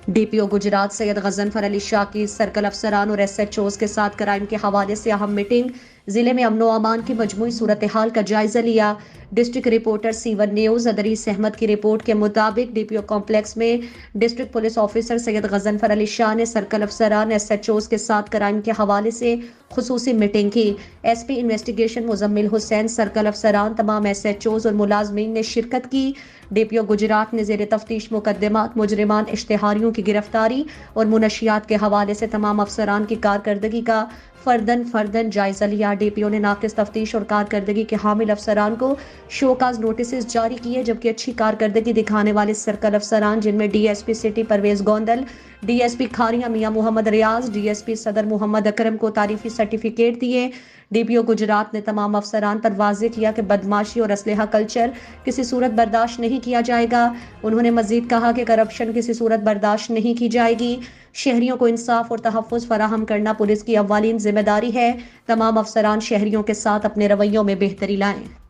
DPO Gujarat Syed Ghazanfar Ali Shah की circle अफसरान और SHOs के साथ क्राइम के हवाले से अहम मीटिंग। जिले में अमनो अमान की मजमूई सूरत हाल का जायजा लिया। District reporter C1 news Idrees Ahmed की रिपोर्ट के मुताबिक DPO कॉम्प्लेक्स में district police officer Syed Ghazanfar Ali Shah ने सर्कल अफसरान SHOs के साथ क्राइम के हवाले से खुसूसी मीटिंग की। SP investigation Muzammil Hussain, circle अफसरान, तमाम SHOs और मुलाजमीन ने शिरकत की। DPO गुजरात ने ज़ेर तफ्तीश मुकदमात, मुजरिमान, इश्तिहारियों की गिरफ्तारी और मुनशियात के हवाले से तमाम अफसरान की कारकर्दगी का फर्दन जायजा लिया। DPO ने नाकिस तफ्तीश और कारकर्दगी के हामिल अफसरान को शोकाज नोटिस जारी किए, जबकि अच्छी कारकर्दगी दिखाने वाले सर्कल अफसरान जिनमें DSP city Parvez Gondal, DSP Kharian Mian Mohammad Riaz, DSP Sadar Mohammad Akram को तारीफी सर्टिफिकेट दिए। DPO गुजरात ने तमाम अफसरान पर वाज़ेह किया कि बदमाशी और असलहा कल्चर किसी सूरत बर्दाश्त नहीं किया जाएगा। उन्होंने मजीद कहा कि करप्शन किसी सूरत बर्दाश्त नहीं की जाएगी। शहरियों को इंसाफ और तहफ़्फ़ुज़ फराहम करना पुलिस की अव्वलीन जिम्मेदारी है। तमाम अफसरान शहरियों के साथ अपने रवैयों में बेहतरी लाएं।